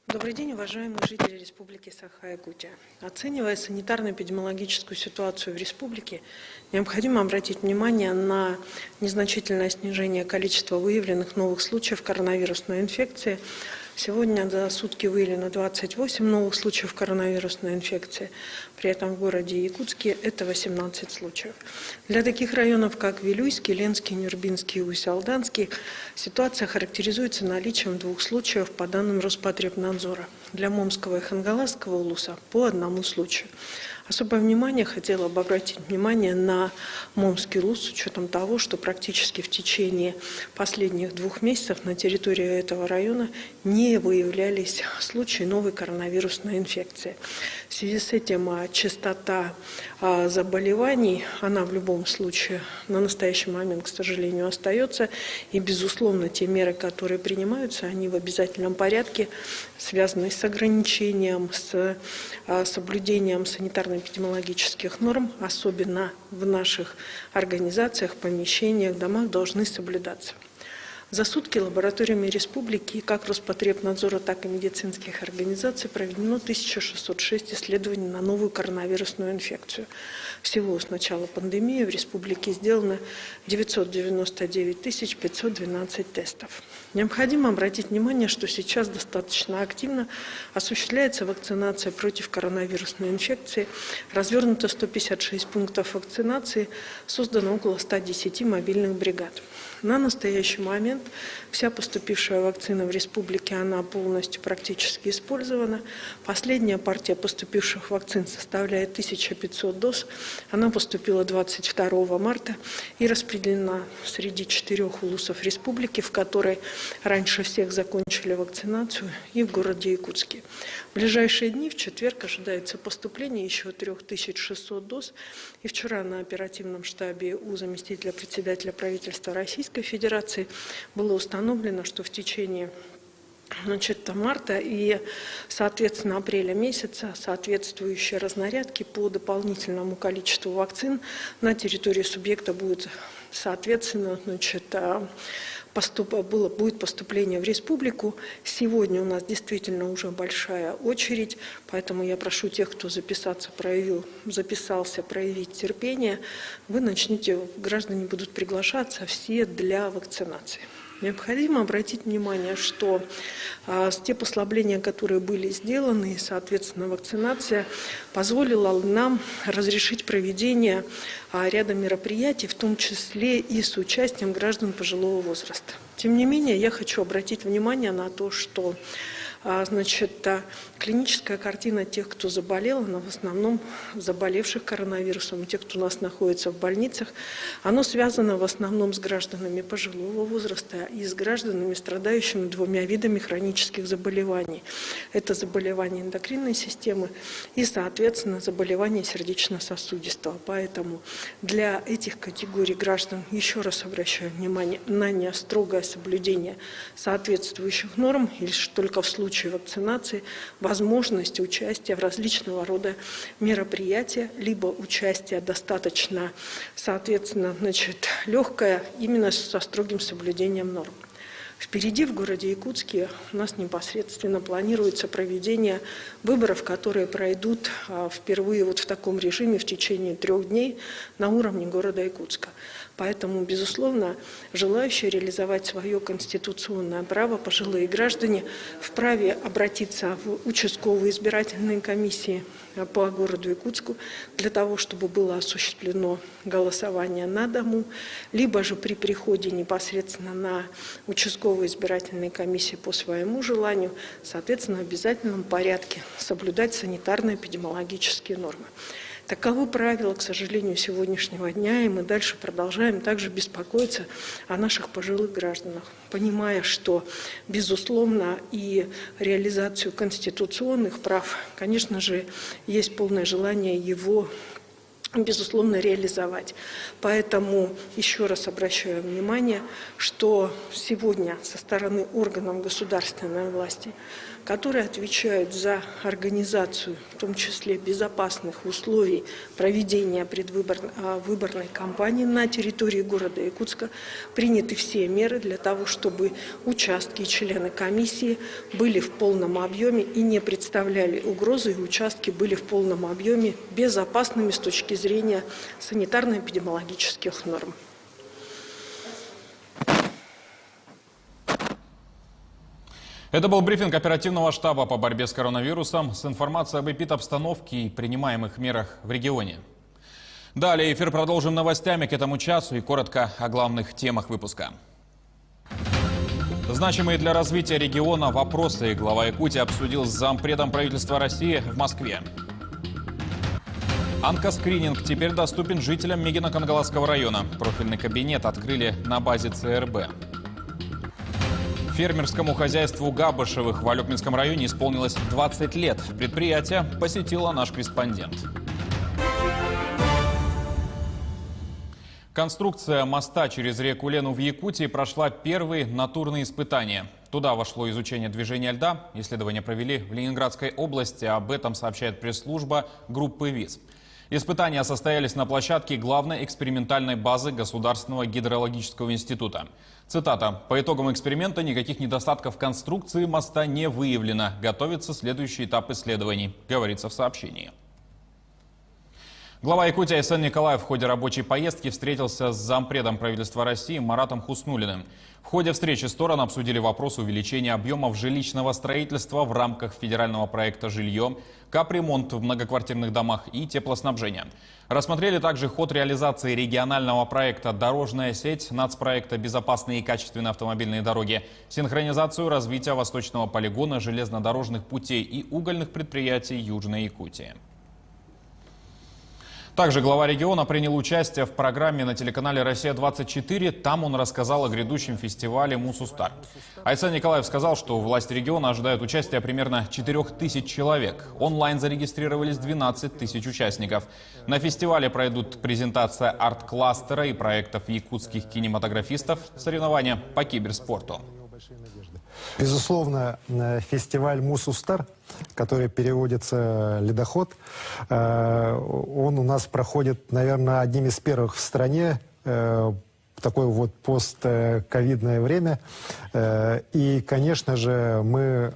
Добрый день, уважаемые жители Республики Саха-Якутия. Оценивая санитарно-эпидемиологическую ситуацию в республике, необходимо обратить внимание на незначительное снижение количества выявленных новых случаев коронавирусной инфекции. Сегодня за сутки выявлено 28 новых случаев коронавирусной инфекции. При этом в городе Якутске это 18 случаев. Для таких районов, как Вилюйский, Ленский, Нюрбинский и Усть-Алданский, ситуация характеризуется наличием 2 случаев по данным Роспотребнадзора. Для Момского и Хангаласского улуса по 1 случаю. Особое внимание хотела бы обратить внимание на Момский улус с учетом того, что практически в течение последних 2 месяцев на территории этого района не выявлялись случаи новой коронавирусной инфекции. В связи с этим частота заболеваний, она в любом случае на настоящий момент, к сожалению, остается. И, безусловно, те меры, которые принимаются, они в обязательном порядке, связанные с ограничением, с соблюдением санитарно-эпидемиологических норм, особенно в наших организациях, помещениях, домах, должны соблюдаться. За сутки лабораториями республики, как Роспотребнадзора, так и медицинских организаций, проведено 1606 исследований на новую коронавирусную инфекцию. Всего с начала пандемии в республике сделано 999 512 тестов. Необходимо обратить внимание, что сейчас достаточно активно осуществляется вакцинация против коронавирусной инфекции. Развернуто 156 пунктов вакцинации, создано около 110 мобильных бригад. На настоящий момент вся поступившая вакцина в республике, она полностью практически использована. Последняя партия поступивших вакцин составляет 1500 доз. Она поступила 22 марта и распределена среди 4 улусов республики, в которой раньше всех закончили вакцинацию, и в городе Якутске. В ближайшие дни, в четверг, ожидается поступление еще 3600 доз. И вчера на оперативном штабе у заместителя председателя правительства Российской Федерации было установлено, что в течение марта и, соответственно, апреля месяца соответствующие разнарядки по дополнительному количеству вакцин на территории субъекта будут, соответственно, будет поступление в республику. Сегодня у нас действительно уже большая очередь, поэтому я прошу тех, кто записался, проявить терпение. Граждане будут приглашаться все для вакцинации. Необходимо обратить внимание, что те послабления, которые были сделаны, и, соответственно, вакцинация позволила нам разрешить проведение ряда мероприятий, в том числе и с участием граждан пожилого возраста. Тем не менее, я хочу обратить внимание на то, что клиническая картина тех, кто заболел, она в основном заболевших коронавирусом, тех, кто у нас находится в больницах, оно связано в основном с гражданами пожилого возраста и с гражданами, страдающими 2 видами хронических заболеваний. Это заболевания эндокринной системы и, соответственно, заболевания сердечно-сосудистого. Поэтому для этих категорий граждан, еще раз обращаю внимание на строгое соблюдение соответствующих норм, и лишь только в случае вакцинации возможность участия в различного рода мероприятиях, либо участие достаточно, соответственно, легкое, именно со строгим соблюдением норм. Впереди в городе Якутске у нас непосредственно планируется проведение выборов, которые пройдут впервые в таком режиме в течение 3 дней на уровне города Якутска. Поэтому, безусловно, желающие реализовать свое конституционное право пожилые граждане вправе обратиться в участковые избирательные комиссии по городу Якутску для того, чтобы было осуществлено голосование на дому, либо же при приходе непосредственно на участковые избирательные комиссии по своему желанию, соответственно, в обязательном порядке соблюдать санитарно-эпидемиологические нормы. Таковы правила, к сожалению, сегодняшнего дня, и мы дальше продолжаем также беспокоиться о наших пожилых гражданах, понимая, что, безусловно, и реализацию конституционных прав, конечно же, есть полное желание его безусловно, реализовать. Поэтому еще раз обращаю внимание, что сегодня со стороны органов государственной власти, которые отвечают за организацию, в том числе безопасных условий проведения выборной кампании на территории города Якутска, приняты все меры для того, чтобы участки и члены комиссии были в полном объеме и не представляли угрозы, и участки были в полном объеме безопасными с точки зрения санитарно-эпидемиологических норм. Это был брифинг оперативного штаба по борьбе с коронавирусом с информацией об эпидобстановке и принимаемых мерах в регионе. Далее эфир продолжим новостями к этому часу и коротко о главных темах выпуска. Значимые для развития региона вопросы глава Якутии обсудил с зампредом правительства России в Москве. Онкоскрининг теперь доступен жителям Мегино-Кангаласского района. Профильный кабинет открыли на базе ЦРБ. Фермерскому хозяйству Габышевых в Алекминском районе исполнилось 20 лет. Предприятие посетила наш корреспондент. Конструкция моста через реку Лену в Якутии прошла первые натурные испытания. Туда вошло изучение движения льда. Исследования провели в Ленинградской области. Об этом сообщает пресс-служба группы ВИЗ. Испытания состоялись на площадке главной экспериментальной базы Государственного гидрологического института. Цитата. «По итогам эксперимента никаких недостатков конструкции моста не выявлено. Готовится следующий этап исследований», говорится в сообщении. Глава Якутии Айсен Николаев в ходе рабочей поездки встретился с зампредом правительства России Маратом Хуснуллиным. В ходе встречи стороны обсудили вопрос увеличения объемов жилищного строительства в рамках федерального проекта «Жилье», капремонт в многоквартирных домах и теплоснабжения. Рассмотрели также ход реализации регионального проекта «Дорожная сеть», нацпроекта «Безопасные и качественные автомобильные дороги», синхронизацию развития восточного полигона железнодорожных путей и угольных предприятий Южной Якутии. Также глава региона принял участие в программе на телеканале «Россия-24». Там он рассказал о грядущем фестивале «Мусустар». Айсен Николаев сказал, что власти региона ожидают участия примерно 4000 человек. Онлайн зарегистрировались 12 тысяч участников. На фестивале пройдут презентация арт-кластера и проектов якутских кинематографистов, соревнования по киберспорту. Безусловно, фестиваль «Мусустар», который переводится «Ледоход», он у нас проходит, наверное, одним из первых в стране, такое вот постковидное время. И, конечно же, мы